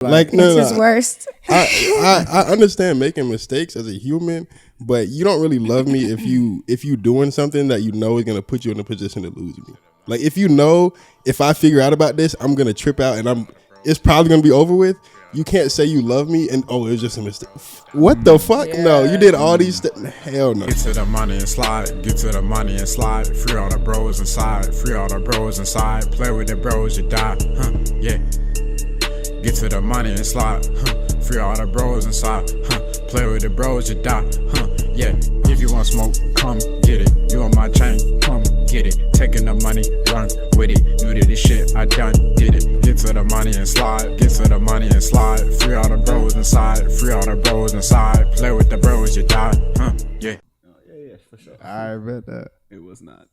Like it's his worst. I understand making mistakes as a human, but you don't really love me if you doing something that you know is gonna put you in a position to lose me. Like if you know if I figure out about this, I'm gonna trip out and it's probably gonna be over with. You can't say you love me and it was just a mistake. What the fuck? Yeah. No, you did all these steps. Hell no. Get to the money and slide. Get to the money and slide. Free all the bros inside. Free all the bros inside. Play with the bros, you die. Yeah. Get to the money and slide. Free all the bros inside. Play with the bros, you die. Yeah. If you want smoke, come get it. You on my chain, come get it. Taking the money, run with it. You did this shit, I done did it. Get to the money and slide. Get to the money and slide. Free all the bros inside. Free all the bros inside. Play with the bros, you die. Yeah. Yeah, for sure. I bet that. It was not.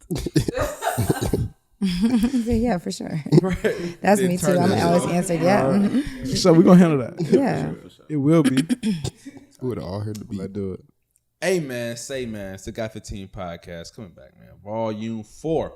Yeah, for sure. Right. That's me too. I'm always answered. Yeah. Mm-hmm. So we're gonna handle that. Yeah. For sure. It will be. We would have all heard the beat. Let's do it. Hey man, it's the Got 15 podcast coming back, man. Volume 4.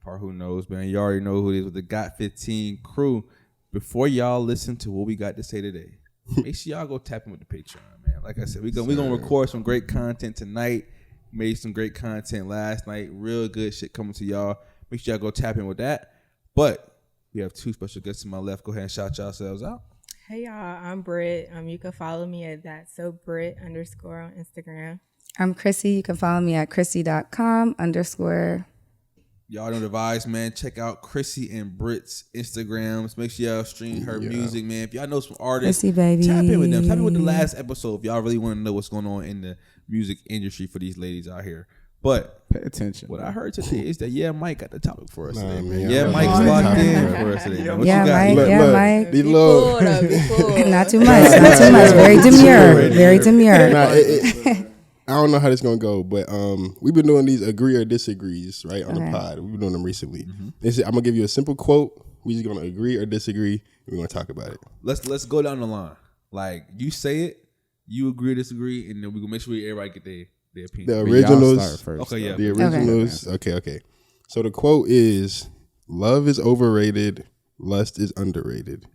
Part who knows, man. You already know who it is with the Got 15 crew. Before y'all listen to what we got to say today, make sure y'all go tap in with the Patreon, man. Like I said, we're gonna record some great content tonight. Made some great content last night. Real good shit coming to y'all. Make sure y'all go tap in with that. But we have 2 special guests to my left. Go ahead and shout yourselves out. Hey y'all, I'm Britt. You can follow me at _Britt on Instagram. I'm Chrissy. You can follow me at chrissy.com _ Y'all know the vibes, man. Check out Chrissy and Britt's Instagrams. Make sure y'all stream her music, man. If y'all know some artists, Chrissy, baby. Tap in with them. Tap in with the last episode if y'all really want to know what's going on in the music industry for these ladies out here. But pay attention. What I heard today is that Mike got the topic for us today, man. Yeah, Mike's locked in for us today. What you got? Mike. Be low. Not too much. Not too much. Very demure. Very demure. I don't know how this gonna go, but we've been doing these agree or disagrees, right, on the pod. We've been doing them recently. Mm-hmm. I'm gonna give you a simple quote. We're just gonna agree or disagree. And we're gonna talk about it. Let's go down the line. Like you say it, you agree or disagree, and then we gonna make sure everybody get their opinion. The originals. First, okay, yeah. The originals. Okay. So the quote is: "Love is overrated. Lust is underrated."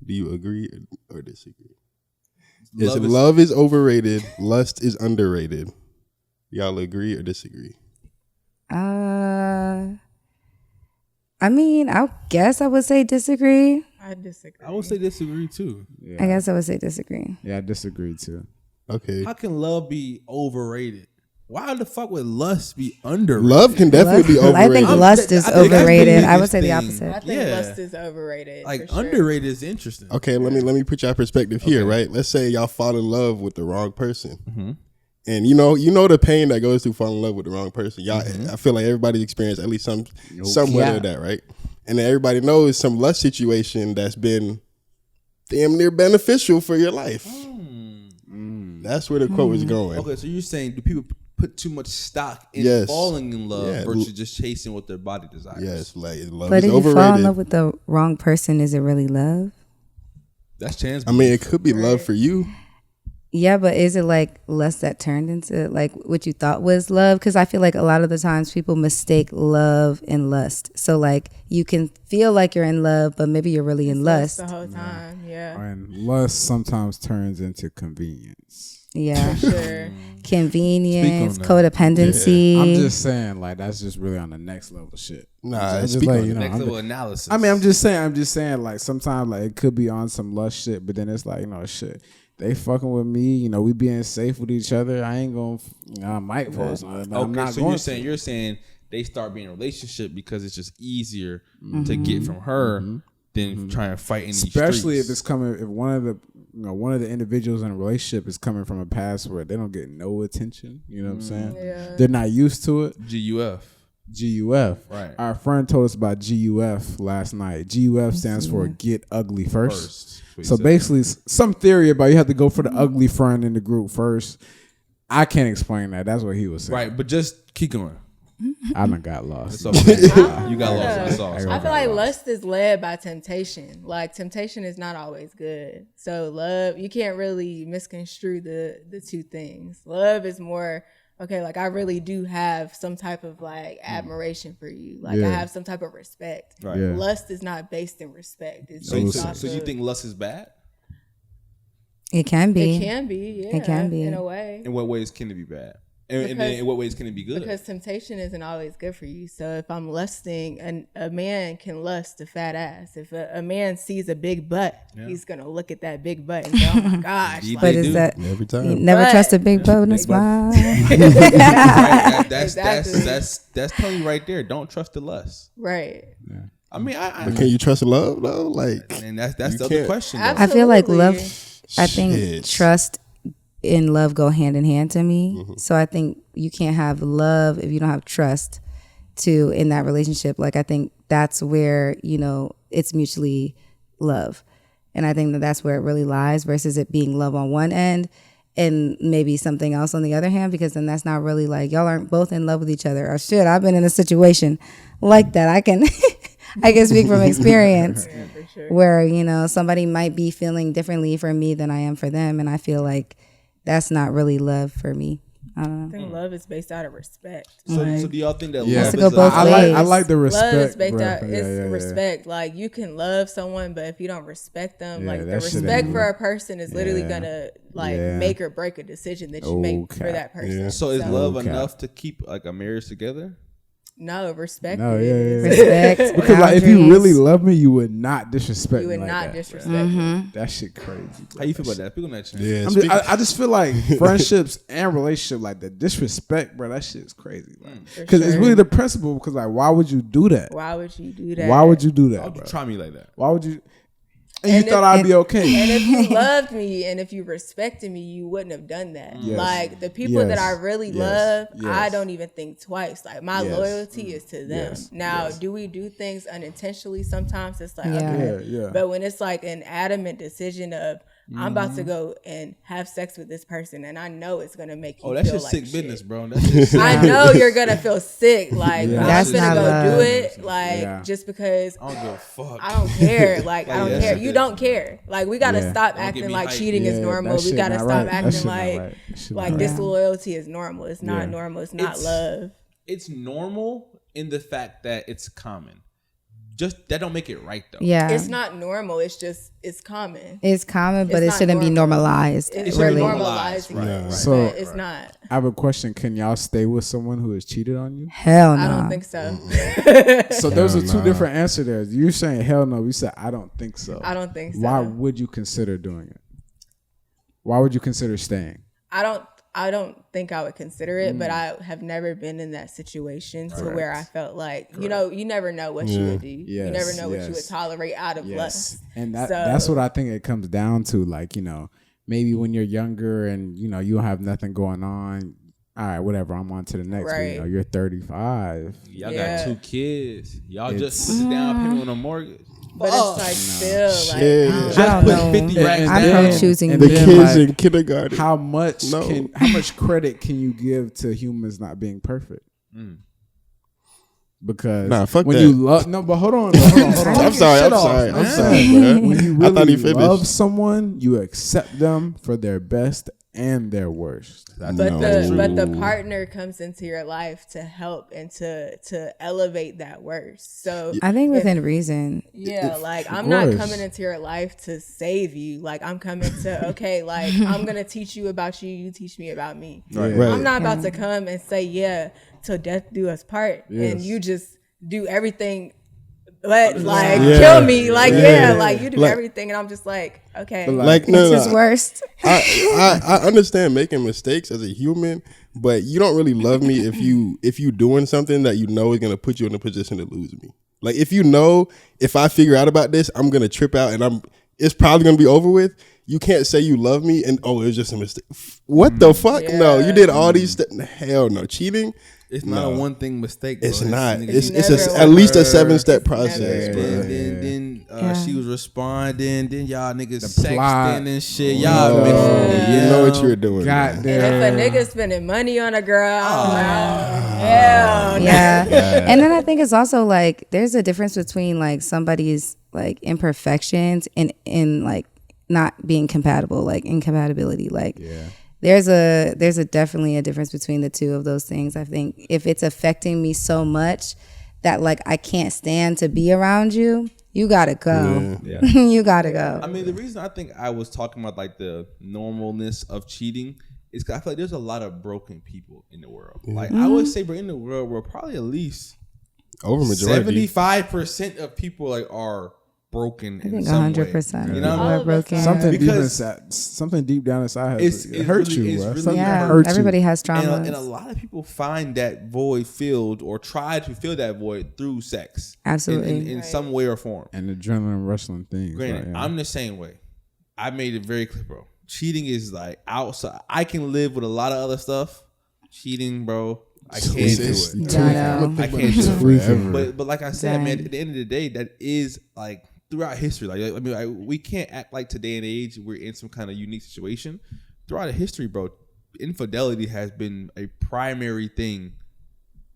Do you agree or disagree? Love is overrated. Lust is underrated. Y'all agree or disagree? I mean, I guess I would say disagree. I disagree. I would say disagree too. Yeah. I guess I would say disagree. Yeah, I disagree too. Okay. How can love be overrated? Why the fuck would lust be underrated? Love can definitely be overrated. I think lust is overrated. I would say the opposite. I think lust is overrated. Like underrated is interesting. Okay, let me put y'all perspective here, right? Let's say y'all fall in love with the wrong person. Mm-hmm. And you know the pain that goes through falling in love with the wrong person. Y'all, I feel like everybody's experienced at least somewhat of that, right? And then everybody knows some lust situation that's been damn near beneficial for your life. That's where the quote is going. Okay, so you're saying do people put too much stock in falling in love versus just chasing what their body desires? Yes, like love but is overrated. But if you fall in love with the wrong person, is it really love? That's chance. I mean, it could be love for you. Yeah, but is it like lust that turned into like what you thought was love? Because I feel like a lot of the times people mistake love and lust. So like you can feel like you're in love, but maybe you're really in lust the whole time. Yeah. And lust sometimes turns into convenience. Yeah, for sure. Convenience, codependency. Yeah. I'm just saying, like that's just really on the next level shit. Nah, it's just like next level analysis. I mean, I'm just saying, like sometimes like it could be on some lust shit, but then it's like shit. They fucking with me, we being safe with each other. I ain't gonna, I might post. Okay, so you're saying they start being in a relationship because it's just easier to get from her than trying to fight in these streets. Especially if one of the individuals in a relationship is coming from a past where they don't get no attention. You know what I'm saying? Yeah. They're not used to it. GUF. Right. Our friend told us about GUF last night. GUF stands for Get Ugly First. So basically, some theory about you have to go for the ugly friend in the group first. I can't explain that. That's what he was saying. Right, but just keep going. I done got lost. You got lost. I feel like lust is led by temptation. Like temptation is not always good. So love, you can't really misconstrue the two things. Love is more okay, like I really do have some type of like admiration for you. Like I have some type of respect. Right. Yeah. Lust is not based in respect. It's So based you think lust is bad? It can be. It can be, yeah. It can be. In a way. In what ways can it be bad? And then in what ways can it be good? Because temptation isn't always good for you. So if I'm lusting, a man can lust a fat ass. If a man sees a big butt, he's going to look at that big butt and go, oh my gosh. But is that every time? You never trust a big bonus smile. Right, that's telling you right there. Don't trust the lust. Right. Yeah. I mean, but can you trust love though? Like, and that's the other question. Though. I feel like love. I Shit. think trust and love go hand in hand to me. So I think you can't have love if you don't have trust to in that relationship. Like I think that's where, you know, it's mutually love. And I think that that's where it really lies versus it being love on one end and maybe something else on the other hand, because then that's not really like y'all aren't both in love with each other. Or shit, I've been in a situation like that. I can speak from experience where, you know, somebody might be feeling differently for me than I am for them. And I feel like that's not really love for me. I don't know. I think love is based out of respect. So do y'all think that Has love to go is both ways. I like the respect. Love is based bro. out respect. Like you can love someone, but if you don't respect them, like the that shit respect ain't for a person is literally gonna like make or break a decision that you make for that person. Yeah. So is love enough to keep like a marriage together? No, respect. No, Respect. Because like if you really love me, you would not disrespect You me would like not that. disrespect me. That shit crazy. Bro. How you feel about that? People not change. yeah, I just feel like friendships and relationship, like the disrespect, bro, that shit is crazy. Because it's really the principle. Because like, why would you do that? Why would you do that? Why would you do that, Why would bro? you try me like that? Why would you? And you thought I'd be okay. And if you loved me and if you respected me, you wouldn't have done that. Yes. Like the people that I really love, Yes. I don't even think twice. Like my loyalty is to them. Yes. Now, Yes. do we do things unintentionally sometimes? It's like, Yeah. okay. Yeah. But when it's like an adamant decision of, I'm about to go and have sex with this person and I know it's going to make you Oh, that's feel just like sick shit. business, bro. That's just sick. I know you're going to feel sick. Like, Yeah. I'm That's going to not go love. do it. Like, Yeah. just because I don't give a fuck. I don't care. Like, I don't that's care. just You it. don't care. Like, we got to Yeah. stop Don't get acting me like hyped. cheating is Yeah, normal. that We shit got to not stop right. That acting shit not like right. That shit like not right. disloyalty is normal. It's not Yeah. normal. It's not It's- love. It's normal in the fact that it's common. Just that don't make it right though. Yeah. It's not normal. It's just it's common. It's common, but It's it not shouldn't be normal. normalized. It's really. normalizing Right, it, right. So- but it's not. I have a question. Can y'all stay with someone who has cheated on you? Hell no. I don't think so. So those are Hell two nah. different answers there. You're saying hell no. We said I don't think so. I don't think so. Why would you consider doing it? Why would you consider staying? I don't think I would consider it, but I have never been in that situation to where I felt like, you know, you never know what you would do. Yes, you never know what you would yes. tolerate out of Yes. lust. And So- that's what I think it comes down to. Like, you know, maybe when you're younger and, you know, you don't have nothing going on. All right, whatever. I'm on to the next. But, you Right. know, you're 35. Y'all Yeah. got 2 kids. Y'all It's- just put the down payment on a mortgage. But it's like still like Shit. I don't I Just don't put know. 50 racks And I'm down. pro choosing and the me. then, kids like, in kindergarten. How much No. how much credit can you give to humans not being perfect? Because Nah, fuck when that. you love but hold on. Hold on. I'm sorry, Shut I'm off. sorry, I'm Man. sorry, bro. When you I thought he really finished. love someone, you accept them for their best and their worst. But No. the partner comes into your life to help and to elevate that worst. So I think within reason. yeah, like I'm course. not coming into your life to save you. Like I'm coming to okay, like I'm gonna teach you about you, you teach me about me. Right. Right. I'm not about to come and say yeah till death do us part, and Yes. you just do everything. But like Yeah. kill me, like Yeah. like you do Like- everything, and I'm just like okay, But Like no, It's no, his no. worst. I understand making mistakes as a human, but you don't really love me if you doing something that you know is gonna put you in a position to lose me. Like if you know if I figure out about this, I'm gonna trip out and it's probably gonna be over with. You can't say you love me and it was just a mistake. What the fuck? No, you did all these steps. Hell no, cheating. It's not a one thing mistake. Bro. It's not. nigga, It's never at least a over. 7-step It's process, never. bro. Then Yeah. she was responding. Then y'all niggas plot. sexting and shit. Y'all Oh, been you know what you're doing. God man. damn. and if a nigga spending money on a girl, hell no. Yeah. And then I think it's also like there's a difference between like somebody's like imperfections and like not being compatible, like incompatibility. Like there's a definitely a difference between the two of those things. I think if it's affecting me so much that like I can't stand to be around you, you gotta go. Yeah. You gotta go. I mean, the reason I think I was talking about like the normalness of cheating is because I feel like there's a lot of broken people in the world. Like I would say, bro, in the world, we're probably at least over majority 75% of people like are broken. I think 100%. You know what I mean? Broken. Something deep down inside it hurts really, you. Bro. Really Something yeah, everybody has trauma, and a lot of people find that void filled or try to fill that void through sex. Absolutely, in some way or form. And adrenaline rushing things. Granted, right, yeah. I'm the same way. I made it very clear, bro. Cheating is like outside. I can live with a lot of other stuff. Cheating, bro, I can't do it. I can't do it. But like I said, man, at the end of the day, that is like throughout history. Like I mean, we can't act like today and age we're in some kind of unique situation. Throughout history, bro, infidelity has been a primary thing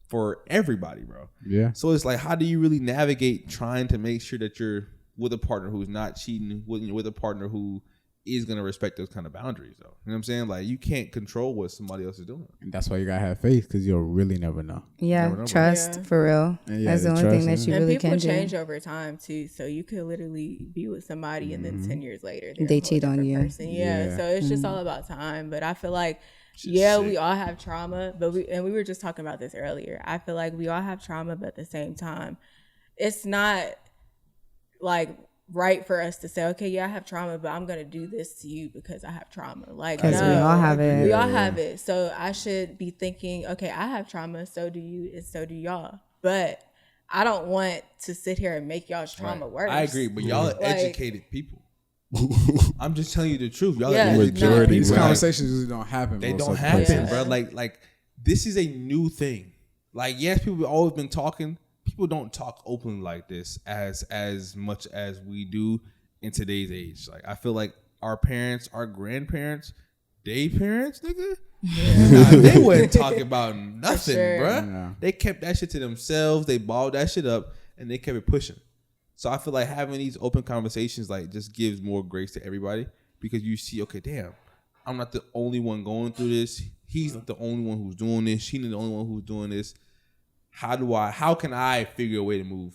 for everybody, bro. Yeah. So it's like, how do you really navigate trying to make sure that you're with a partner who's not cheating, with a partner who is going to respect those kind of boundaries, though? You know what I'm saying? Like, you can't control what somebody else is doing. And that's why you got to have faith, because you'll really never know. Yeah, never know, trust, for real. That's the only thing that you really can do. And people change over time, too. So you could literally be with somebody and then 10 years later, they cheat on you. Yeah, so it's just all about time. But I feel like, we all have trauma, but we were just talking about this earlier. I feel like we all have trauma, but at the same time, it's not like right for us to say, okay, yeah, I have trauma, but I'm gonna do this to you because I have trauma. Like, no, we all have it. We all have it. So I should be thinking, okay, I have trauma, so do you, and so do y'all. But I don't want to sit here and make y'all's trauma worse. I agree, but y'all are educated people. I'm just telling you the truth. Y'all Yeah, are majority. These conversations usually don't happen. They don't happen, bro. Like this is a new thing. Like, yes, people have always been talking. People don't talk openly like this as much as we do in today's age. Like, I feel like our parents, our grandparents, they parents, nigga, they wouldn't talk about nothing, bruh. Yeah. They kept that shit to themselves. They balled that shit up and they kept it pushing. So I feel like having these open conversations like just gives more grace to everybody, because you see, okay, damn, I'm not the only one going through this. He's not the only one who's doing this. She's not the only one who's doing this. How can I figure a way to move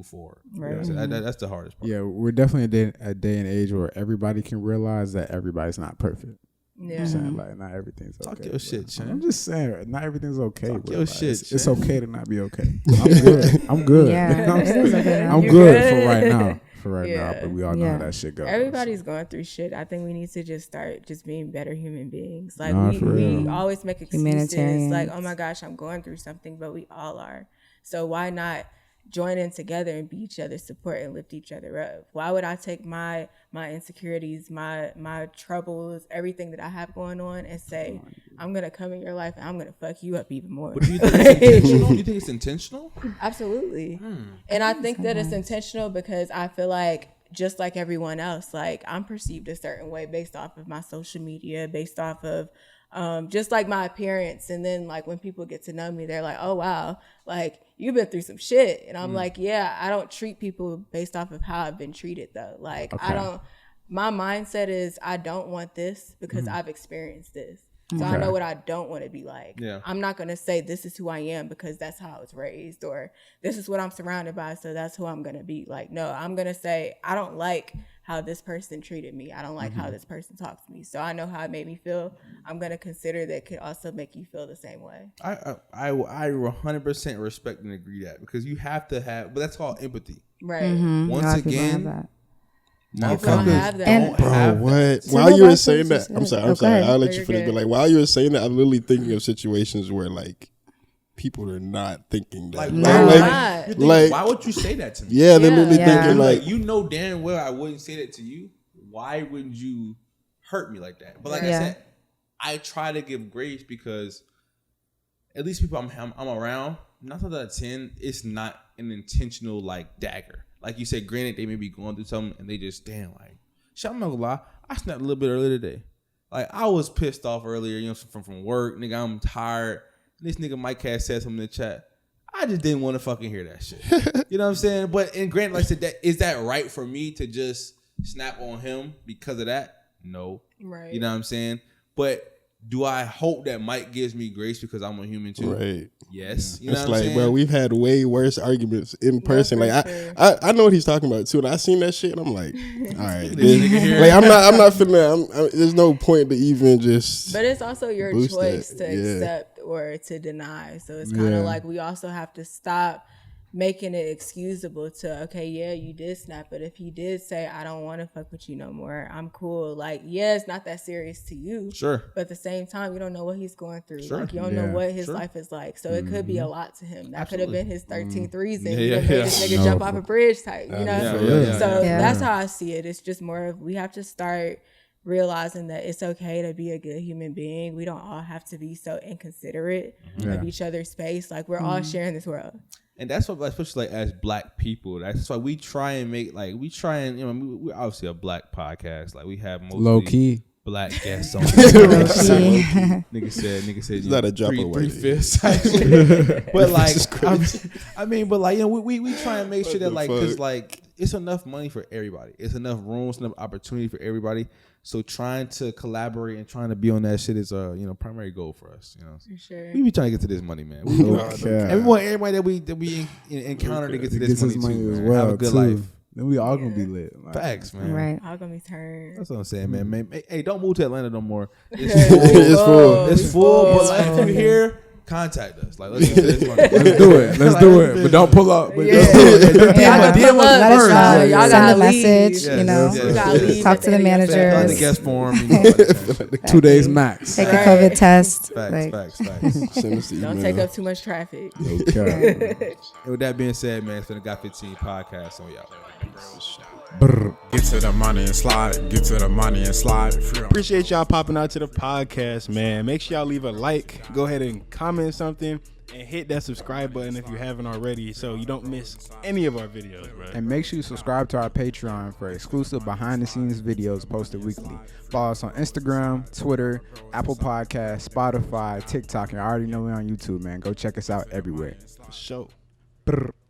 forward? Right. You know, that's the hardest part. Yeah, we're definitely a day and age where everybody can realize that everybody's not perfect. Yeah. I'm saying, like, not everything's okay. Talk your shit, Chan. I'm just saying, not everything's okay. Talk bro. your Like, shit, it's Chan. okay to not be okay. I'm good. I'm good. Yeah, it is okay. I'm You good good? for right now. Now, Yeah. but we all know how that shit goes. Everybody's going through shit. I think we need to just start just being better human beings. Like, For we real. always make excuses. Humanitarians. Like, oh my gosh, I'm going through something, but we all are. So why not join in together and be each other's support and lift each other up? Why would I take my insecurities, my troubles, everything that I have going on, and say, I'm gonna come in your life and I'm gonna fuck you up even more? But do you think it's intentional? Do you think it's intentional? Absolutely. And I think that it's intentional because I feel like, just like everyone else, like, I'm perceived a certain way based off of my social media, based off of just like my appearance. And then like when people get to know me, they're like, oh wow, like you've been through some shit. And I'm like, yeah, I don't treat people based off of how I've been treated though. Like, my mindset is I don't want this because I've experienced this. So I know what I don't want to be like. Yeah. I'm not going to say this is who I am because that's how I was raised, or this is what I'm surrounded by, so that's who I'm going to be. Like, no, I'm going to say I don't like how this person treated me. I don't like how this person talks to me. So I know how it made me feel. I'm going to consider that could also make you feel the same way. I 100% respect and agree that, because you have to have, but that's called empathy. Right. Once again, motherfuckers And Bro, what? So While go you were back to saying what you that, said. I'm sorry. Okay. I'll let No, you you're finish. good. But like, while you were saying that, I'm literally thinking of situations where like people are not thinking that. like, No. why, you think, like- why would you say that to me? Yeah, they're literally Yeah. thinking Like, like, you know damn well I wouldn't say that to you. Why wouldn't you hurt me like that? But like I Yeah. said, I try to give grace because at least people I'm around, 9 times out of 10, it's not an intentional like dagger. Like you said, granted, they may be going through something and they just damn like, shit, I'm not gonna lie, I snapped a little bit earlier today. Like, I was pissed off earlier, you know, from work, nigga. I'm tired. This nigga Mike has said something in the chat. I just didn't want to fucking hear that shit. You know what I'm saying? But and granted, like I said, is that right for me to just snap on him because of that? No. Right. You know what I'm saying? But Do I hope that Mike gives me grace because I'm a human too? Right. Yes. You It's know what I'm like, saying? bro, we've had way worse arguments in person. for Like sure. I know what he's talking about too. And I seen that shit and I'm like, all right. Like I'm not finna there's no point to even just But it's also your boost choice that. to Yeah. accept or to deny. So it's kind of like we also have to stop making it excusable to, okay, yeah, you did snap, but if he did say, I don't want to fuck with you no more, I'm cool. Like, yeah, it's not that serious to you. Sure. But at the same time, you don't know what he's going through. Sure. Like, you don't know what his life is like. So it could be a lot to him. That could have been his 13th reason. Yeah, That made this nigga jump off a bridge type, you know? So that's how I see it. It's just more of, we have to start realizing that it's okay to be a good human being. We don't all have to be so inconsiderate of each other's space. Like, we're all sharing this world. And that's what, especially like as Black people, that's why we try and make you know, we're obviously a Black podcast. Like we have mostly Low key Black guests on. Nigga said, it's not a drop away. 3/5. But like, but like, you know, we try and make sure that like, cause like it's enough money for everybody. It's enough room, it's enough opportunity for everybody. So trying to collaborate and trying to be on that shit is a primary goal for us. You know, For sure. we be trying to get to this money, man. Everybody that we encounter to get to this money too, as man. well. Have a good too. life. Then we all gonna be lit. Like, Facts, man. Right. All gonna be turned. That's what I'm saying, man. Hey, don't move to Atlanta no more. It's full. It's full. But like, if you're here, contact us. Like, let's get to this money. Let's do it. Let's do it. But don't pull up. But let's do it. Y'all gotta Y'all send a a message, Yes, you know. yes, You gotta leave Talk at to the end of your manager. Fill out the guest form. You know, 2 days max. Take a COVID test. facts. Send us the Don't email. take up too much traffic. Okay. And with that being said, man, it's been the Got 15 podcast. So y'all. Get to the money and slide. Get to the money and slide. Appreciate y'all popping out to the podcast, man. Make sure y'all leave a like. Go ahead and comment something. And hit that subscribe button if you haven't already so you don't miss any of our videos, bro. And make sure you subscribe to our Patreon for exclusive behind-the-scenes videos posted weekly. Follow us on Instagram, Twitter, Apple Podcasts, Spotify, TikTok, and I already know we're on YouTube, man. Go check us out everywhere. Show.